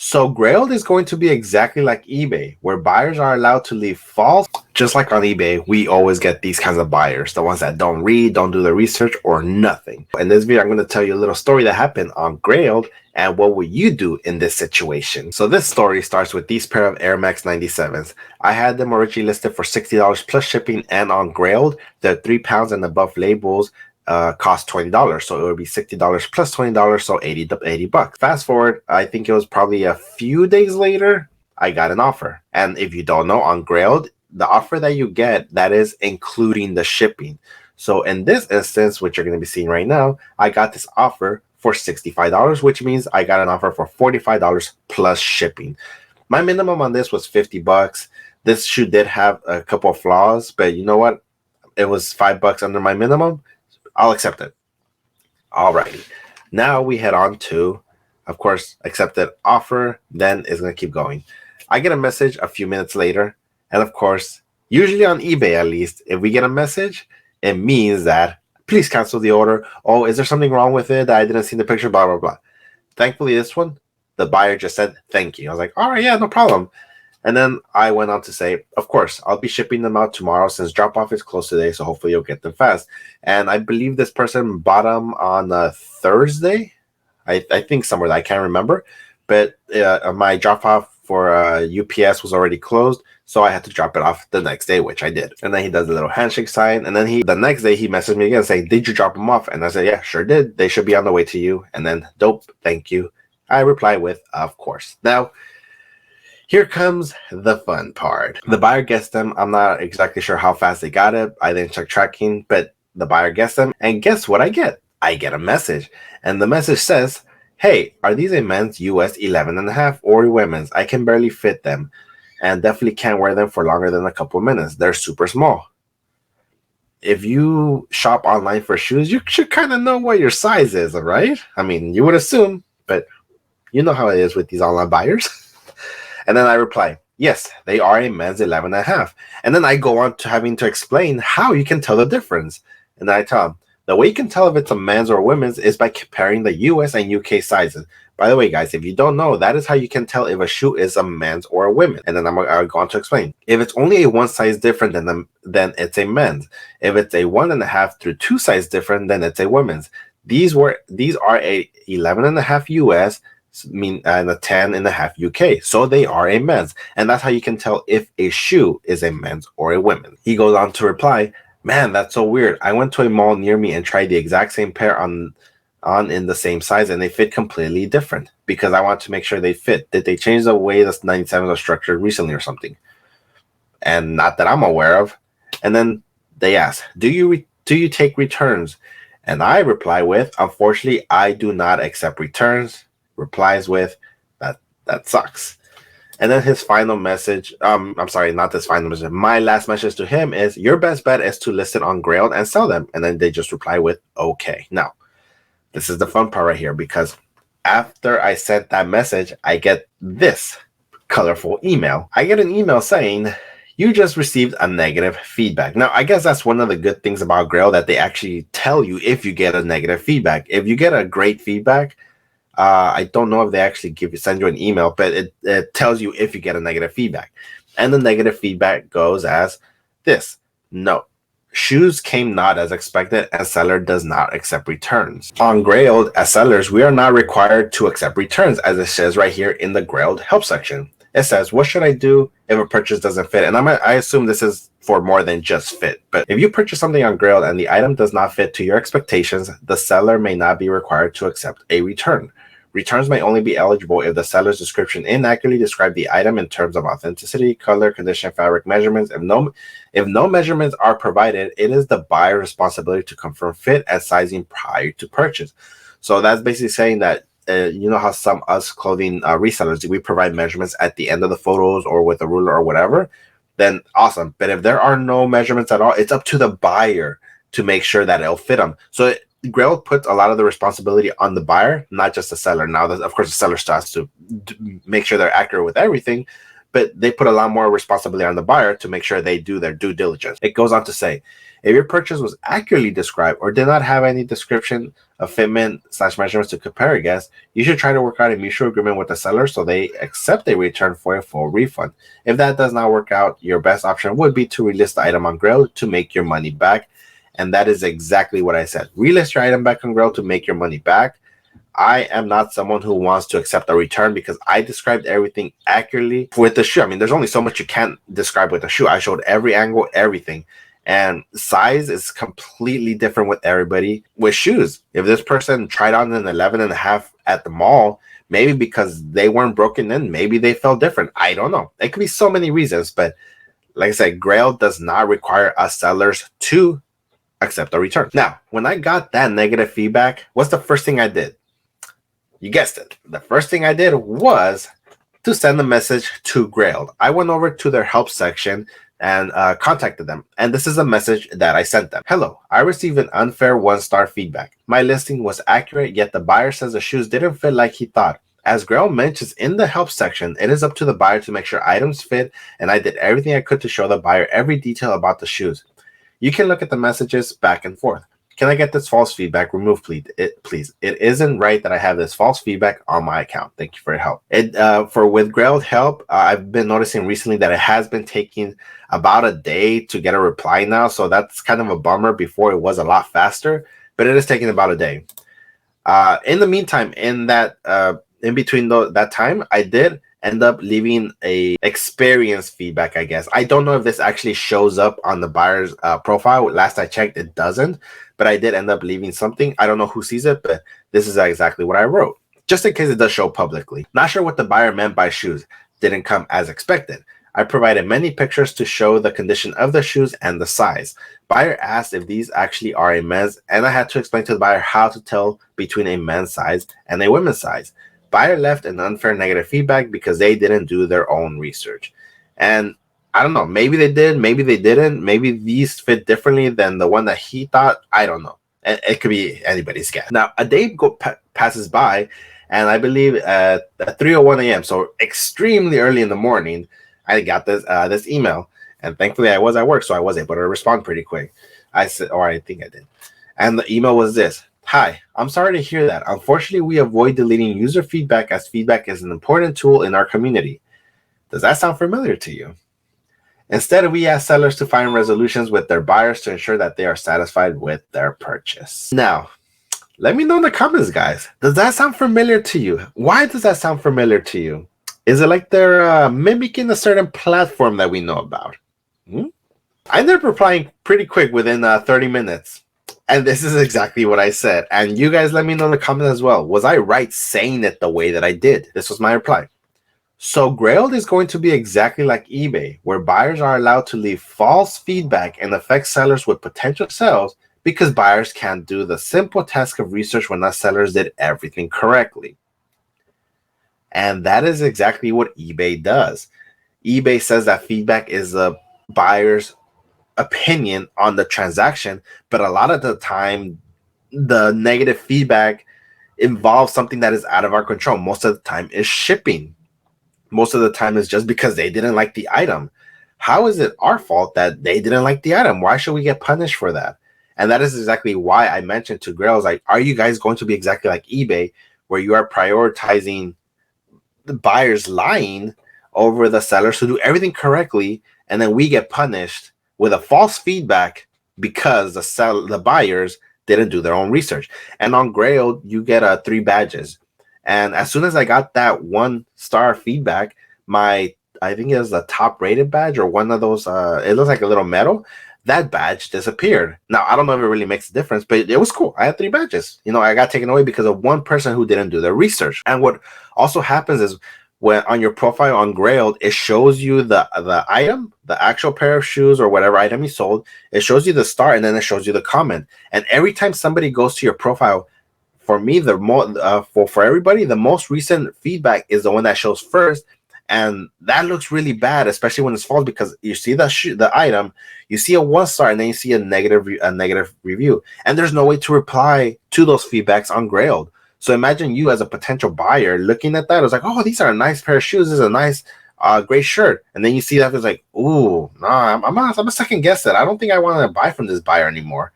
So Grailed is going to be exactly like eBay, where buyers are allowed to leave false. Just like on eBay, we always get these kinds of buyers, the ones that don't read, don't do the research, or nothing. In this video, I'm going to tell you a little story that happened on Grailed and what would you do in this situation. So this story starts with these pair of Air Max 97s. I had them originally listed for $60 plus shipping, and on Grailed, the 3 pounds and above labels cost $20, so it would be $60 plus $20, so 80 bucks. Fast forward, I think it was probably a few days later, I got an offer. And if you don't know, on Grailed, the offer that you get, that is including the shipping. So in this instance, which you're going to be seeing right now, I got this offer for $65, which means I got an offer for $45 plus shipping. My minimum on this was 50 bucks. This shoe did have a couple of flaws, but you know what? It was $5 under my minimum. I'll accept it. Alrighty. Now we head on to, of course, accepted offer. Then it's going to keep going. I get a message a few minutes later. And of course, usually on eBay at least, if we get a message, it means that please cancel the order. Oh, is there something wrong with it that I didn't see the picture? Blah, blah, blah. Thankfully, this one, the buyer just said thank you. I was like, all right, yeah, no problem. And then I went on to say, of course, I'll be shipping them out tomorrow since drop-off is closed today, so hopefully you'll get them fast. And I believe this person bought them on a Thursday. I think somewhere that I can't remember. But my drop-off for UPS was already closed, so I had to drop it off the next day, which I did. And then he does a little handshake sign. And then the next day, he messaged me again saying, did you drop them off? And I said, yeah, sure did. They should be on the way to you. And then, dope, thank you. I replied with, of course. Now, here comes the fun part. The buyer gets them. I'm not exactly sure how fast they got it. I didn't check tracking, but the buyer gets them. And guess what I get? I get a message. And the message says, hey, are these a men's US 11.5 or women's? I can barely fit them and definitely can't wear them for longer than a couple of minutes. They're super small. If you shop online for shoes, you should kind of know what your size is, right? I mean, you would assume, but you know how it is with these online buyers. And then I reply, yes, they are a men's 11.5. And then I go on to having to explain how you can tell the difference. And then I tell them, the way you can tell if it's a men's or women's is by comparing the US and UK sizes. By the way, guys, if you don't know, that is how you can tell if a shoe is a men's or a women's. And then I'll go on to explain. If it's only a one size different then it's a men's. If it's a 1.5 through 2 size different, then it's a women's. These are a 11.5 US, and a 10.5 UK, so they are a men's, and that's how you can tell if a shoe is a men's or a women's. He goes on to reply, man, that's so weird. I went to a mall near me and tried the exact same pair on in the same size, and they fit completely different because I want to make sure they fit. Did they change the way the 97s are structured recently or something? And not that I'm aware of. And then they ask, do you take returns? And I reply with, unfortunately, I do not accept returns. Replies with, that sucks. And then his final message, I'm sorry, not this final message. My last message to him is, your best bet is to list it on Grailed and sell them. And then they just reply with, okay. Now, this is the fun part right here, because after I sent that message, I get this colorful email. I get an email saying, you just received a negative feedback. Now, I guess that's one of the good things about Grailed, that they actually tell you if you get a negative feedback. If you get a great feedback, I don't know if they actually send you an email, but it tells you if you get a negative feedback. And the negative feedback goes as this. No, shoes came not as expected, and seller does not accept returns. On Grailed, as sellers, we are not required to accept returns, as it says right here in the Grailed help section. It says, what should I do if a purchase doesn't fit? And I assume this is for more than just fit. But if you purchase something on Grailed and the item does not fit to your expectations, the seller may not be required to accept a return. Returns may only be eligible if the seller's description inaccurately described the item in terms of authenticity, color, condition, fabric measurements. If no measurements are provided, it is the buyer's responsibility to confirm fit and sizing prior to purchase. So that's basically saying that you know how some us clothing resellers, we provide measurements at the end of the photos or with a ruler or whatever, then awesome. But if there are no measurements at all, it's up to the buyer to make sure that it'll fit them. So Grailed puts a lot of the responsibility on the buyer, not just the seller. Now, of course, the seller still has to make sure they're accurate with everything, but they put a lot more responsibility on the buyer to make sure they do their due diligence. It goes on to say, if your purchase was accurately described or did not have any description of fitment/measurements to compare against, you should try to work out a mutual agreement with the seller so they accept a return for a full refund. If that does not work out, your best option would be to relist the item on Grailed to make your money back. And that is exactly what I said. Relist your item back on Grailed to make your money back. I am not someone who wants to accept a return because I described everything accurately with the shoe. I mean, there's only so much you can't describe with a shoe. I showed every angle, everything. And size is completely different with everybody with shoes. If this person tried on an 11.5 at the mall, maybe because they weren't broken in, maybe they felt different. I don't know. It could be so many reasons. But like I said, Grailed does not require us sellers to accept a return. Now, when I got that negative feedback, what's the first thing I did? You guessed it. The first thing I did was to send a message to Grailed. I went over to their help section and contacted them. And this is a message that I sent them. Hello, I received an unfair 1-star feedback. My listing was accurate, yet the buyer says the shoes didn't fit like he thought. As Grailed mentions in the help section, it is up to the buyer to make sure items fit, and I did everything I could to show the buyer every detail about the shoes. You can look at the messages back and forth. Can I get this false feedback removed, please? It isn't right that I have this false feedback on my account. Thank you for your help. With Grailed help, I've been noticing recently that it has been taking about a day to get a reply now. So that's kind of a bummer. Before it was a lot faster, but it is taking about a day. In the meantime, in between that time, I did end up leaving a experience feedback, I guess. I don't know if this actually shows up on the buyer's profile. Last I checked, it doesn't, but I did end up leaving something. I don't know who sees it, but this is exactly what I wrote, just in case it does show publicly. Not sure what the buyer meant by shoes. Didn't come as expected. I provided many pictures to show the condition of the shoes and the size. Buyer asked if these actually are a men's, and I had to explain to the buyer how to tell between a men's size and a women's size. Buyer left an unfair negative feedback because they didn't do their own research. And I don't know, maybe they did, maybe they didn't. Maybe these fit differently than the one that he thought. I don't know. It could be anybody's guess. Now, a day passes by, and I believe at 3:01 a.m., so extremely early in the morning, I got this email. And thankfully, I was at work, so I was able to respond pretty quick. I said, or I think I did. And the email was this. Hi, I'm sorry to hear that. Unfortunately, we avoid deleting user feedback as feedback is an important tool in our community. Does that sound familiar to you? Instead, we ask sellers to find resolutions with their buyers to ensure that they are satisfied with their purchase. Now, let me know in the comments, guys. Does that sound familiar to you? Why does that sound familiar to you? Is it like they're mimicking a certain platform that we know about? I ended up replying pretty quick within 30 minutes. And this is exactly what I said. And you guys let me know in the comments as well. Was I right saying it the way that I did? This was my reply. So Grailed is going to be exactly like eBay, where buyers are allowed to leave false feedback and affect sellers with potential sales because buyers can't do the simple task of research when us sellers did everything correctly. And that is exactly what eBay does. eBay says that feedback is the buyer's opinion on the transaction, but a lot of the time the negative feedback involves something that is out of our control. Most of the time is shipping. Most of the time is just because they didn't like the item. How is it our fault that they didn't like the item? Why should we get punished for that? And that is exactly why I mentioned to Grailed, like, are you guys going to be exactly like eBay, where you are prioritizing the buyers lying over the sellers who do everything correctly, and then we get punished with a false feedback because the buyers didn't do their own research? And on Grailed, you get 3 badges. And as soon as I got that 1-star feedback, I think it was the top rated badge or one of those, it looks like a little medal, that badge disappeared. Now, I don't know if it really makes a difference, but it was cool. I had 3 badges. I got taken away because of one person who didn't do their research. And what also happens is, when on your profile on Grailed, it shows you the item, the actual pair of shoes or whatever item you sold. It shows you the star, and then it shows you the comment. And every time somebody goes to your profile, for me, for everybody, the most recent feedback is the one that shows first, and that looks really bad, especially when it's false, because you see the item, you see a 1-star, and then you see a negative review, and there's no way to reply to those feedbacks on Grailed. So imagine you as a potential buyer looking at that. It's like, oh, these are a nice pair of shoes. This is a nice great shirt. And then you see that it's like, ooh, nah, I'm a second guess that. I don't think I want to buy from this buyer anymore.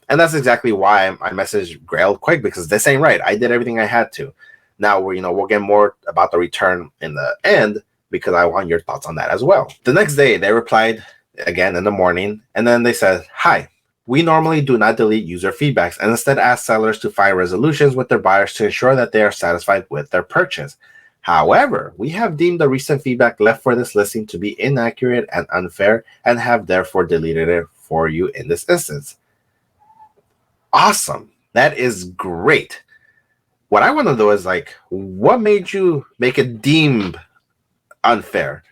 And that's exactly why I messaged Grailed quick, because this ain't right. I did everything I had to. Now we'll get more about the return in the end, because I want your thoughts on that as well. The next day they replied again in the morning, and then they said, hi, we normally do not delete user feedbacks and instead ask sellers to find resolutions with their buyers to ensure that they are satisfied with their purchase. However, we have deemed the recent feedback left for this listing to be inaccurate and unfair and have therefore deleted it for you in this instance. Awesome. That is great. What I want to know is, like, what made you make it deemed unfair?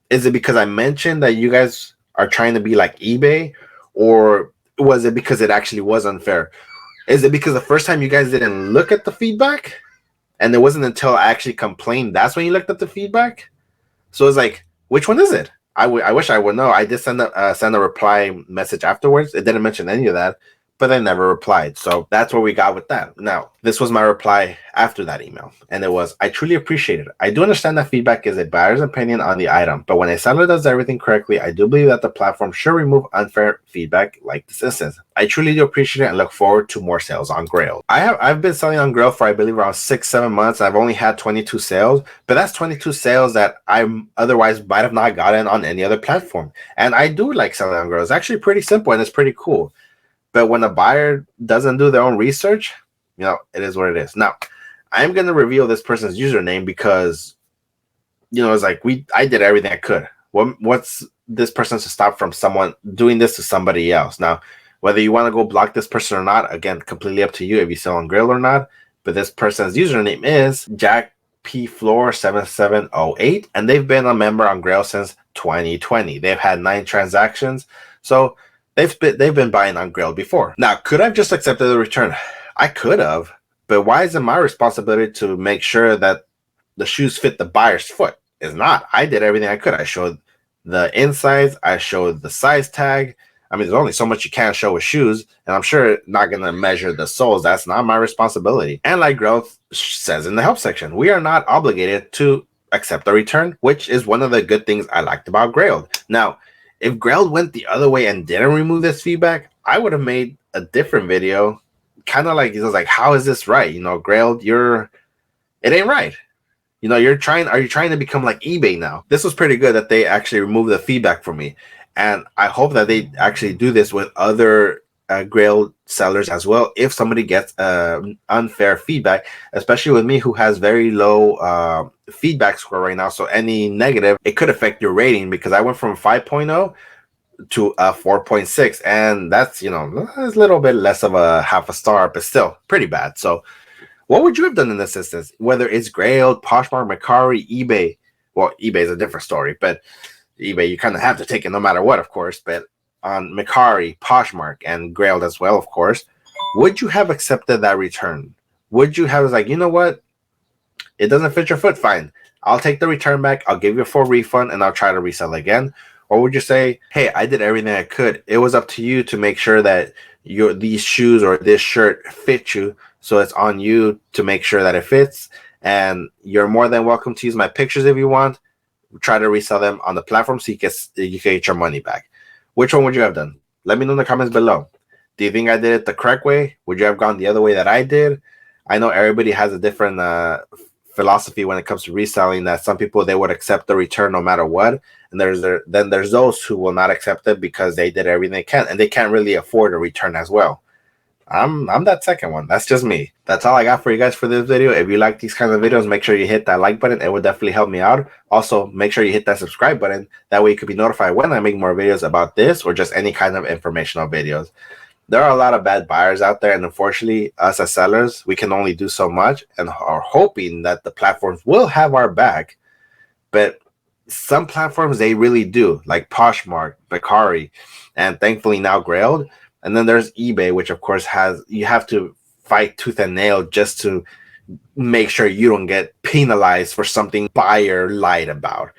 Is it because I mentioned that you guys are trying to be like eBay, or was it because it actually was unfair? Is it because the first time you guys didn't look at the feedback, and it wasn't until I actually complained that's when you looked at the feedback? So it's like, which one is it? I wish I would know. I did send a reply message afterwards. It didn't mention any of that, but they never replied. So that's what we got with that. Now, this was my reply after that email, and it was, I truly appreciate it. I do understand that feedback is a buyer's opinion on the item, but when a seller does everything correctly, I do believe that the platform should remove unfair feedback like this instance. I truly do appreciate it and look forward to more sales on Grailed. I've been selling on Grailed for, I believe, around 6-7 months. I've only had 22 sales, but that's 22 sales that I otherwise might have not gotten on any other platform. And I do like selling on Grailed. It's actually pretty simple and it's pretty cool. But when a buyer doesn't do their own research, it is what it is. Now, I'm going to reveal this person's username because, it's like I did everything I could. What's this person to stop from someone doing this to somebody else? Now, whether you want to go block this person or not, again, completely up to you if you sell on Grailed or not. But this person's username is JackPFloor7708, and they've been a member on Grailed since 2020. They've had 9 transactions. So they've been buying on Grailed before. Now, could I have just accepted the return? I could have, but why is it my responsibility to make sure that the shoes fit the buyer's foot? It's not. I did everything I could. I showed the insides. I showed the size tag. I mean, there's only so much you can show with shoes, and I'm sure not going to measure the soles. That's not my responsibility. And like Grailed says in the help section, we are not obligated to accept the return, which is one of the good things I liked about Grailed. Now, if Grailed went the other way and didn't remove this feedback, I would have made a different video. Kind of like, it was like, how is this right? Grailed, it ain't right. Are you trying to become like eBay now? This was pretty good that they actually removed the feedback for me. And I hope that they actually do this with other Grailed sellers as well. If somebody gets unfair feedback, especially with me, who has very low feedback score right now, so any negative, it could affect your rating, because I went from 5.0 to a 4.6, and that's a little bit less of a half a star, but still pretty bad. So what would you have done in this instance? Whether it's Grailed, Poshmark, Mercari, eBay. Well, eBay is a different story, but eBay, you kind of have to take it no matter what, of course. But on Mercari, Poshmark, and Grailed as well, of course, would you have accepted that return? Would you have like, you know what? It doesn't fit your foot, fine. I'll take the return back. I'll give you a full refund, and I'll try to resell again. Or would you say, hey, I did everything I could. It was up to you to make sure that these shoes or this shirt fit you. So it's on you to make sure that it fits. And you're more than welcome to use my pictures if you want. Try to resell them on the platform so you can get your money back. Which one would you have done? Let me know in the comments below. Do you think I did it the correct way? Would you have gone the other way that I did? I know everybody has a different philosophy when it comes to reselling, that some people, they would accept the return no matter what. And then there's those who will not accept it because they did everything they can, and they can't really afford a return as well. I'm that second one. That's just me. That's all I got for you guys for this video. If you like these kinds of videos, make sure you hit that like button. It would definitely help me out. Also, make sure you hit that subscribe button. That way you could be notified when I make more videos about this or just any kind of informational videos. There are a lot of bad buyers out there, and unfortunately, us as sellers, we can only do so much and are hoping that the platforms will have our back. But some platforms, they really do, like Poshmark, Mercari, and thankfully now Grailed. And then there's eBay, which of course you have to fight tooth and nail just to make sure you don't get penalized for something buyer lied about.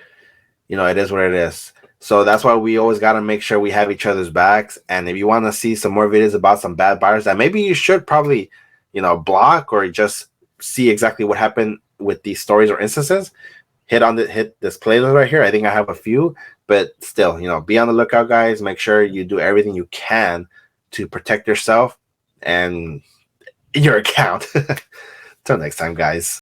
It is what it is. So that's why we always got to make sure we have each other's backs. And if you want to see some more videos about some bad buyers that maybe you should probably, block or just see exactly what happened with these stories or instances, hit this playlist right here. I think I have a few, but still, you know, be on the lookout, guys. Make sure you do everything you can to protect yourself and your account. Till next time, guys.